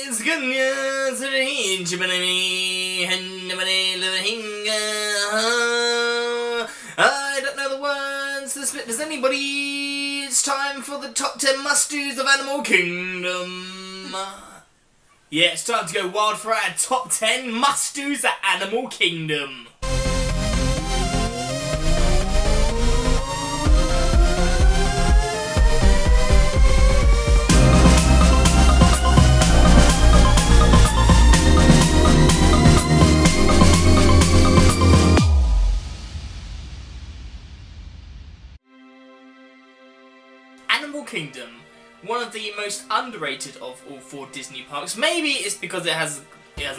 is good news to reach I don't know the words to the split. Does anybody? It's time for the top 10 must-dos of Animal Kingdom. Yeah, it's time to go wild for our top 10 must-dos at Animal Kingdom. Animal Kingdom, one of the most underrated of all 4 Disney parks. Maybe it's because it hasn't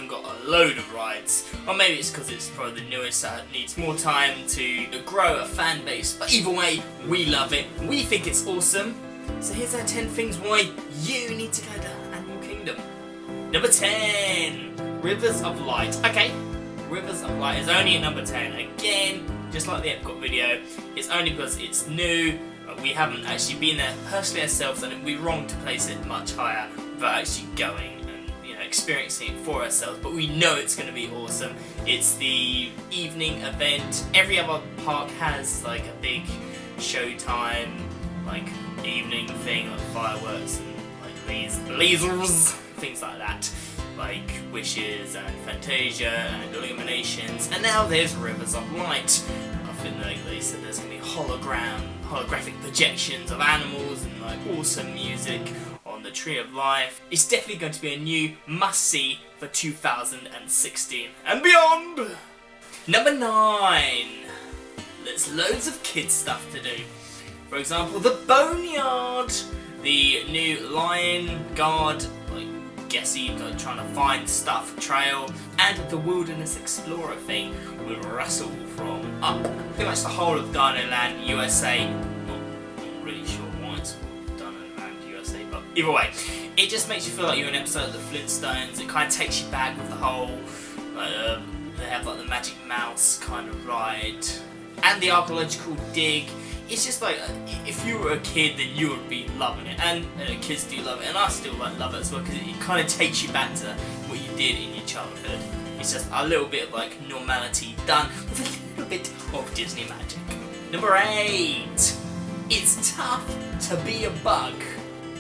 got a load of rides, or maybe it's because it's probably the newest that needs more time to grow a fan base. But either way, we love it. We think it's awesome. So here's our 10 things why you need to go to Animal Kingdom. Number 10, Rivers of Light. Okay, Rivers of Light is only at number 10. Again, just like the Epcot video, it's only because it's new. We haven't actually been there personally ourselves, and it'd be wrong to place it much higher without actually going and experiencing it for ourselves. But we know it's going to be awesome. It's the evening event. Every other park has like a big showtime, like evening thing, like fireworks and like lasers, things like that, like Wishes and Fantasia and Illuminations. And now there's Rivers of Light. I think they said there's going to be holographic projections of animals and like awesome music on the Tree of Life. It's definitely going to be a new must-see for 2016 and beyond. Number 9. There's loads of kids stuff to do. For example, the Boneyard, the new Lion Guard, like guessy, trying to find stuff trail, and the Wilderness Explorer thing with Russell from Up. Pretty much the whole of Dinoland USA. Not really sure why it's called Dinoland USA, but either way, it just makes you feel like you're in an episode of the Flintstones. It kind of takes you back with the whole, they have like the Magic Mouse kind of ride, and the archaeological dig. It's just like, if you were a kid, then you would be loving it, and kids do love it, and I still love it as well, because it kind of takes you back to what you did in your childhood. It's just a little bit of like normality done with a little bit of Disney magic. Number 8. It's tough to be a bug.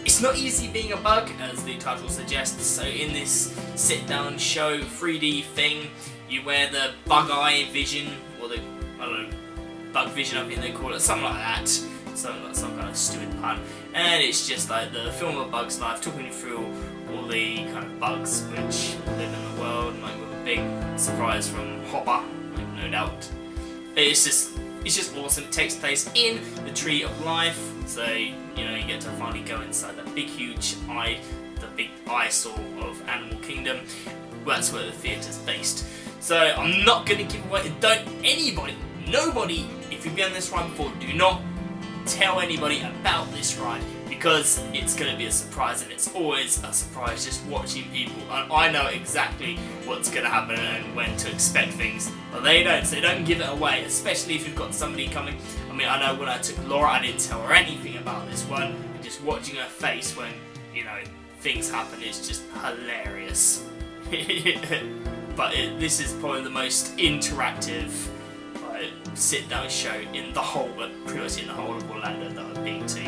It's not easy being a bug, as the title suggests. So in this sit-down show 3D thing, you wear the bug eye vision, or the, I don't know, bug vision, I think they call it, something like that. Something like some kind of stupid pun. And it's just like the film of Bug's Life, talking you through all the kind of bugs which live in the world, and like with a big surprise from Hopper, like no doubt. It's just awesome. It takes place in the Tree of Life, so you get to finally go inside that big huge eye, the big eyesore of Animal Kingdom. Well, that's where the theatre's based. So I'm not going to give away, nobody, if you've been on this ride before, do not tell anybody about this ride, because it's going to be a surprise, and it's always a surprise just watching people, and I know exactly what's going to happen and when to expect things, but they don't, so don't give it away, especially if you've got somebody coming. I mean, I know when I took Laura, I didn't tell her anything about this one, and just watching her face when, things happen is just hilarious. But this is probably the most interactive sit-down show in the whole, but pretty much in the whole of Orlando that I've been to.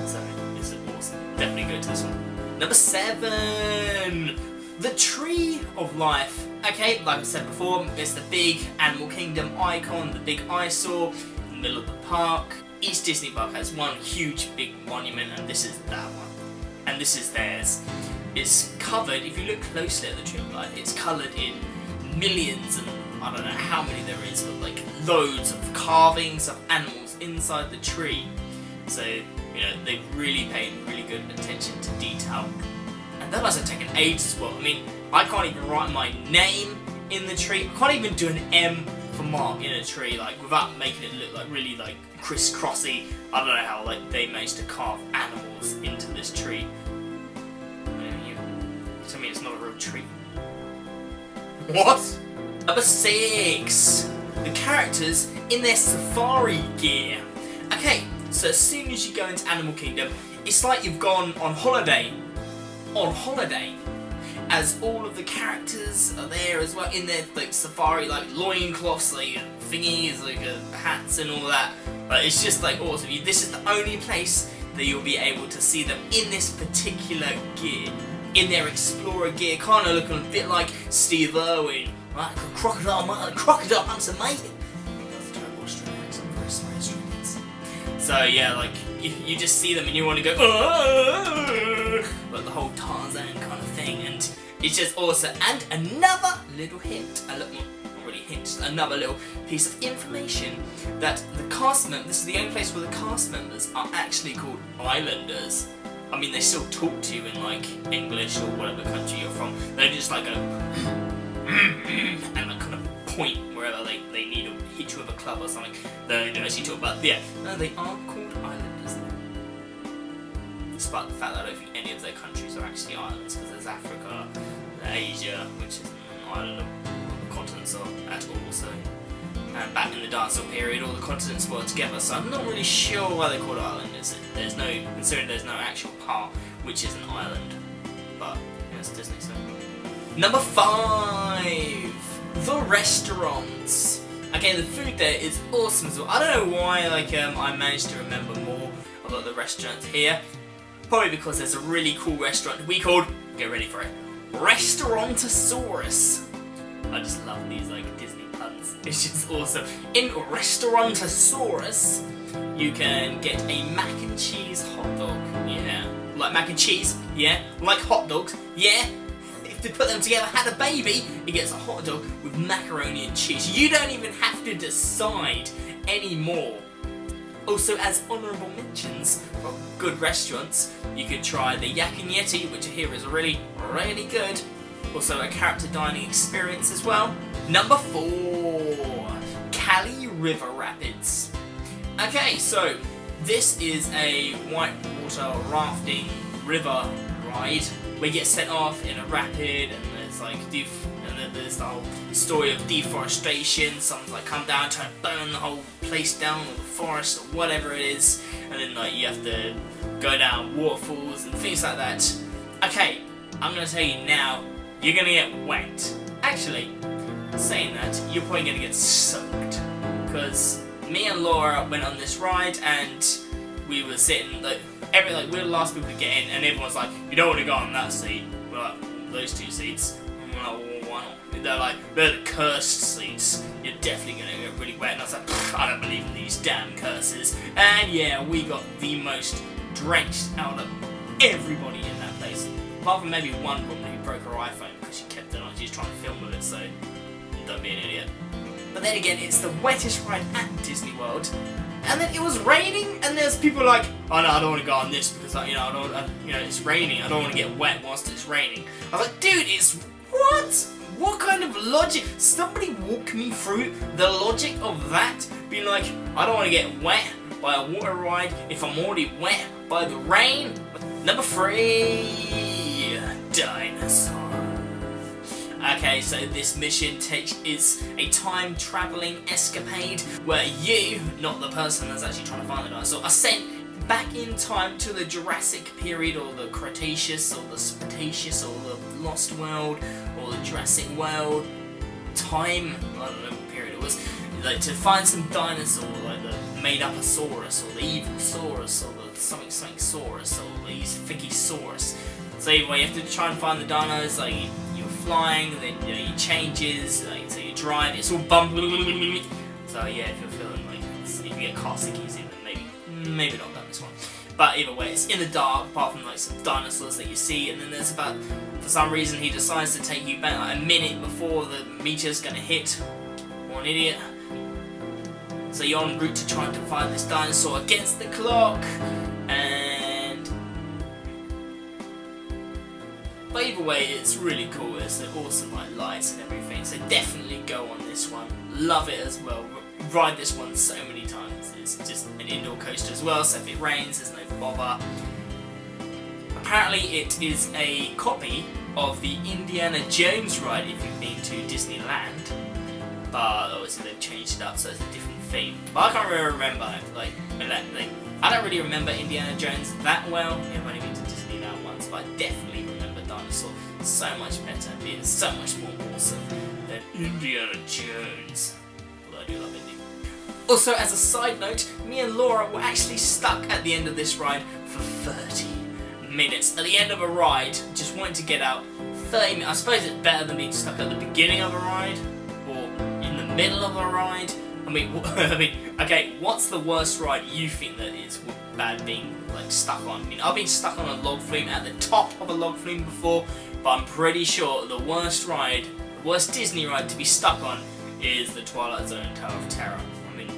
So it's awesome. Definitely go to this one. Number 7, the Tree of Life. Okay, like I said before, it's the big Animal Kingdom icon, the big eyesore in the middle of the park. Each Disney park has one huge big monument, and this is that one. And this is theirs. It's covered, if you look closely at the Tree of Life, it's coloured in millions, and I don't know how many there is, but like loads of carvings of animals inside the tree. So, they've really paid really good attention to detail. And that must have taken ages as well. I mean, I can't even write my name in the tree. I can't even do an M for Mark in a tree, like, without making it look like really like crisscrossy. I don't know how they managed to carve animals into this tree. You tell me it's not a real tree. What? Number 6. The characters in their safari gear. Okay, so as soon as you go into Animal Kingdom, it's like you've gone on holiday. On holiday. as all of the characters are there as well in their like safari like loincloths, like thingies, like hats and all that. Like, it's just like awesome. This is the only place that you'll be able to see them in this particular gear, in their explorer gear, kind of looking a bit like Steve Irwin, like a crocodile hunter, mate. That's a terrible Australian accent. I'm very sorry, Australians. So yeah, like you just see them and you want to go, like the whole Tarzan kind of thing, and it's just awesome. And another little hint, another little piece of information, that the cast members, this is the only place where the cast members are actually called islanders. I mean, they still talk to you in like English or whatever country you're from. They just like go and like kind of point wherever they need to hit you with a club or something. They don't actually talk about, yeah, no, they are called islanders though. Despite the fact that I don't think any of their countries are actually islands, because there's Africa, Asia, which is an island, the continents are at all, so. And back in the dinosaur period, all the continents were together, so I'm not really sure why they're called islanders. Considering there's no actual part which is an island. But, yeah, it's Disney, so. Number 5! The restaurants. Okay, the food there is awesome as well. I don't know why, like, I managed to remember more about the restaurants here. Probably because there's a really cool restaurant we called, get ready for it, Restaurantosaurus. I just love these, like, Disney puns. It's just awesome. In Restaurantosaurus, you can get a mac and cheese hot dog. Yeah. Like mac and cheese? Yeah. Like hot dogs? Yeah. If they put them together, had a baby, he gets a hot dog with macaroni and cheese. You don't even have to decide anymore. Also, as honourable mentions of good restaurants, you could try the Yak and Yeti, which I hear is really, really good. Also a character dining experience as well. Number 4, Cali River Rapids. Okay, so this is a whitewater rafting river ride where you get sent off in a rapid, and there's like there's the whole story of deforestation. Someone's like come down trying to burn the whole place down, or the forest, or whatever it is, and then like you have to go down waterfalls and things like that. Okay, I'm gonna tell you now, you're gonna get wet. Actually, saying that, you're probably gonna get soaked, because me and Laura went on this ride and we were sitting like we were the last people to get in, and everyone's like, you don't want to go on that seat. We're like, those 2 seats. And we're like, well, why not? They're the cursed seats. You're definitely gonna get really wet. And I was like, I don't believe in these damn curses. And yeah, we got the most drenched out of everybody in that place. Apart from maybe one woman who broke her iPhone because she kept it on. She's trying to film with it, so don't be an idiot. But then again, it's the wettest ride at Disney World. And then it was raining, and there's people like, oh no, I don't want to go on this because it's raining. I don't want to get wet whilst it's raining. I was like, dude, it's what? What kind of logic? Somebody walk me through the logic of that. Being like, I don't want to get wet by a water ride if I'm already wet by the rain. Number 3, Dinosaurs. Okay, so this mission is a time-travelling escapade where you, not the person that's actually trying to find the dinosaur, are sent back in time to the Jurassic period, or the Cretaceous, or the Cretaceous, or the Lost World, or the Jurassic World time, I don't know what period it was, like to find some dinosaur, like the made-up-asaurus, or the evil-saurus, or the something-saurus, or the Figisaurus. So anyway, you have to try and find the dinos, like you're flying, then you changes, like, so you drive, it's all bumpy. So yeah, if you're feeling like, if you get car sick easy, then maybe not done this one. But either way, it's in the dark, apart from like some dinosaurs that you see, and then there's for some reason he decides to take you back like a minute before the meteor's gonna hit. What an idiot. So you're en route to trying to find this dinosaur against the clock, but either way, it's really cool. It's awesome, like lights and everything. So definitely go on this one. Love it as well. Ride this one so many times. It's just an indoor coaster as well. So if it rains, there's no bother. Apparently, it is a copy of the Indiana Jones ride if you've been to Disneyland. But obviously they've changed it up, so it's a different theme. But I can't really remember. I don't really remember Indiana Jones that well. I've only been to Disneyland once, but I definitely remember Dinosaur. so much better and being so much more awesome than Indiana Jones. Although I do love Indy. Also, as a side note, me and Laura were actually stuck at the end of this ride for 30 minutes. At the end of a ride, just wanting to get out. 30 minutes. I suppose it's better than being stuck at the beginning of a ride or in the middle of a ride. I mean, okay, what's the worst ride you think that is bad being like stuck on? I mean, I've been stuck on a log flume at the top of a log flume before, but I'm pretty sure the worst ride, the worst Disney ride to be stuck on is the Twilight Zone Tower of Terror. I mean,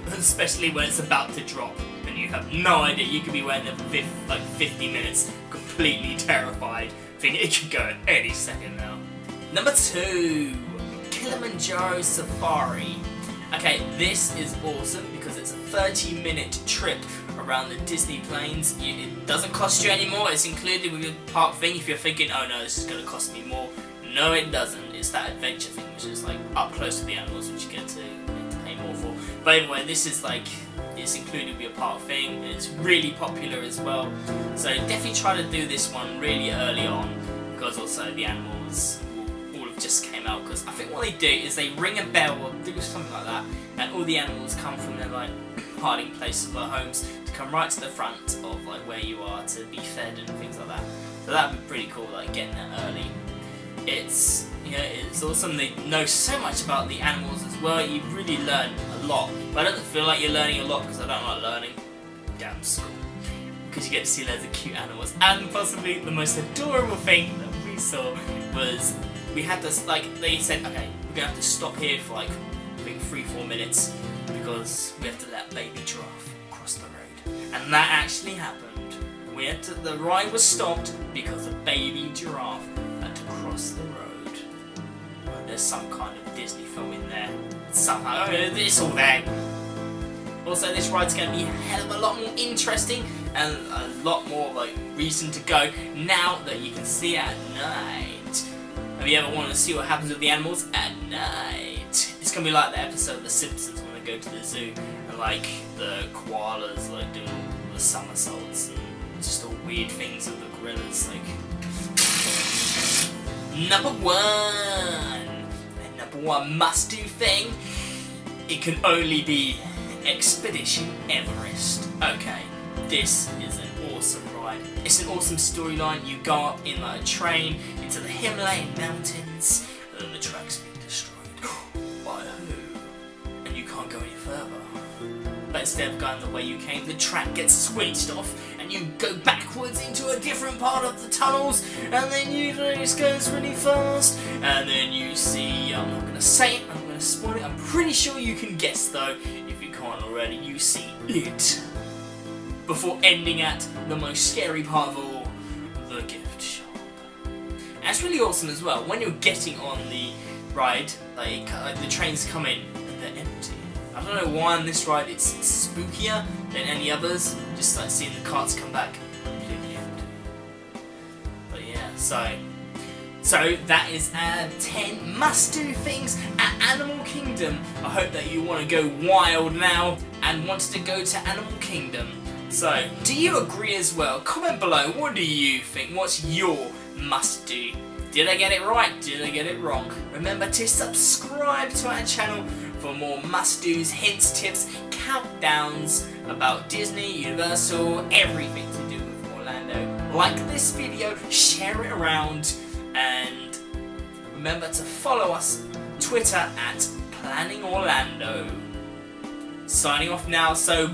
especially when it's about to drop and you have no idea. You could be waiting there for like 50 minutes, completely terrified, thinking it could go at any second now. Number 2, Kilimanjaro Safari. Okay, this is awesome because it's a 30-minute trip around the Disney plains. It doesn't cost you any more. It's included with your park thing. If you're thinking, oh no, this is going to cost me more. No, it doesn't. It's that adventure thing, which is like up close to the animals, which you get to pay more for. But anyway, this is like, it's included with your park thing. It's really popular as well. So definitely try to do this one really early on, because also the animals just came out, because I think what they do is they ring a bell or do something like that, and all the animals come from their like hiding places, their homes, to come right to the front of like where you are to be fed and things like that. So that'd be pretty cool, like getting there early. It's, you know, it's awesome. They know so much about the animals as well. You really learn a lot, but I don't feel like you're learning a lot because I don't like learning. Damn school, because you get to see loads of cute animals, and possibly the most adorable thing that we saw was, we had this, like, they said, okay, we're gonna have to stop here for like, I think 3-4 minutes because we have to let baby giraffe cross the road. And that actually happened. The ride was stopped because a baby giraffe had to cross the road. Well, there's some kind of Disney film in there. Somehow, it's all there. Also, this ride's gonna be a hell of a lot more interesting and a lot more like reason to go now that you can see it at night. Have you ever wanted to see what happens with the animals at night? It's gonna be like the episode of The Simpsons when they go to the zoo and like the koalas like doing all the somersaults and just all weird things of the gorillas. Like number 1, the number 1 must-do thing. It can only be Expedition Everest. Okay, this is an awesome ride. It's an awesome storyline. You go up in like a train into the Himalayan mountains, and then the track's being destroyed. By who? And you can't go any further. But instead of going the way you came, the track gets switched off, and you go backwards into a different part of the tunnels, and then it just goes really fast, and then you see, I'm not gonna say it, I'm gonna spoil it, I'm pretty sure you can guess though, if you can't already, you see it. Before ending at the most scary part of all, the gift shop. And it's really awesome as well, when you're getting on the ride, like the trains come in and they're empty. I don't know why on this ride it's spookier than any others, just like seeing the carts come back completely empty. But yeah, so that is our 10 must-do things at Animal Kingdom. I hope that you want to go wild now and want to go to Animal Kingdom. So, do you agree as well? Comment below, what do you think? What's your must-do? Did I get it right? Did I get it wrong? Remember to subscribe to our channel for more must-dos, hints, tips, countdowns about Disney, Universal, everything to do with Orlando. Like this video, share it around, and remember to follow us on Twitter at Planning Orlando. Signing off now, so